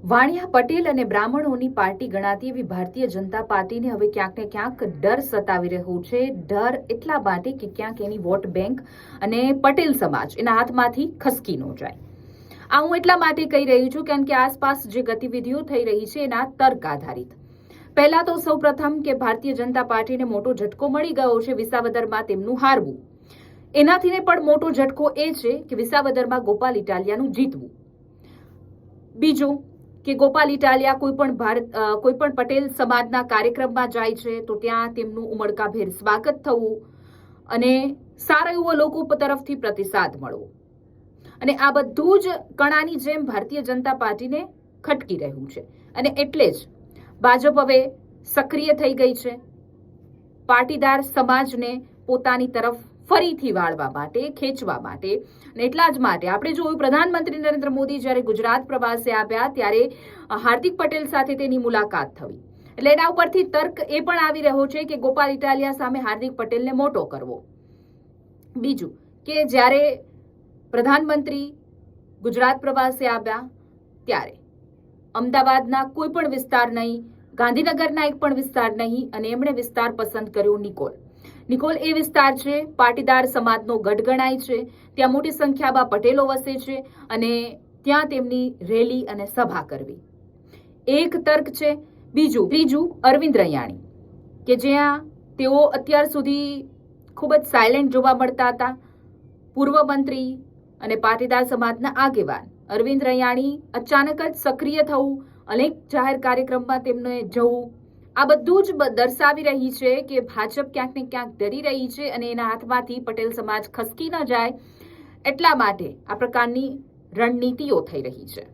વાણિયા પટેલ અને બ્રાહ્મણોની પાર્ટી ગણાતી એવી ભારતીય જનતા પાર્ટીને હવે ક્યાંક ને ક્યાંક ડર સતાવી રહ્યો છે. ડર એટલા માટે કે ક્યાંક એની વોટ બેંક અને પટેલ સમાજ એના હાથમાંથી ખસકી ન જાય. આ હું એટલા માટે કહી રહી છું કારણ કે આસપાસ જે ગતિવિધિઓ થઈ રહી છે એના તર્ક આધારિત. પહેલા તો સૌપ્રથમ કે ભારતીય જનતા પાર્ટીને મોટો ઝટકો મળી ગયો છે વિસાવદરમાં તેમનું હારવું. એનાથીને પણ મોટો ઝટકો એ છે કે વિસાવદરમાં ગોપાલ ઇટાલિયાનું જીતવું. બીજું કે ગોપાલ ઇટાલિયા કોઈ પણ પટેલ સમાજના કાર્યક્રમમાં જાય છે તો ત્યાં તેમનું ઉમળકાભેર સ્વાગત થવું અને સારા એવો લોકો તરફથી પ્રતિસાદ મળવો, અને આ બધું જ કણાની જેમ ભારતીય જનતા પાર્ટીને ખટકી રહ્યું છે. અને એટલે જ ભાજપ હવે સક્રિય થઈ ગઈ છે પાટીદાર સમાજને પોતાની તરફ ફરીથી વાળવા માટે, ખેંચવા માટે. અને એટલા જ માટે આપણે જોયું પ્રધાનમંત્રી નરેન્દ્ર મોદી જ્યારે ગુજરાત પ્રવાસે આવ્યા ત્યારે હાર્દિક પટેલ સાથે તેની મુલાકાત થઈ. એટલે એના ઉપરથી તર્ક એ પણ આવી રહ્યો છે કે ગોપાલ ઇટાલિયા સામે હાર્દિક પટેલને મોટો કરવો. બીજું કે જ્યારે પ્રધાનમંત્રી ગુજરાત પ્રવાસે આવ્યા ત્યારે અમદાવાદના કોઈ પણ વિસ્તાર નહીં, ગાંધીનગરના એક પણ વિસ્તાર નહીં, અને એમણે વિસ્તાર પસંદ કર્યો નિકોલ. નિકોલ એ વિસ્તાર છે પાટીદાર સમાજનો ગઢ ગણાય છે. ત્યાં મોટી સંખ્યામાં પટેલો વસે છે અને ત્યાં તેમની રેલી અને સભા કરવી એક તર્ક છે. ત્રીજું અરવિંદ રૈયાણી કે જ્યાં તેઓ અત્યાર સુધી ખૂબ જ સાયલેન્ટ જોવા મળતા હતા. પૂર્વ મંત્રી અને પાટીદાર સમાજના આગેવાન અરવિંદ રૈયાણી અચાનક જ સક્રિય થવું, અનેક જાહેર કાર્યક્રમમાં તેમને જવું, આ બધું જ દર્શાવી રહી છે કે ભાજપ ક્યાંક ને ક્યાંક ડરી રહી છે અને એના હાથમાંથી પટેલ સમાજ ખસકી ન જાય એટલા માટે આ પ્રકારની રણનીતિઓ થઈ રહી છે.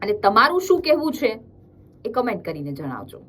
અને તમારું શું કહેવું છે એ કમેન્ટ કરીને જણાવજો.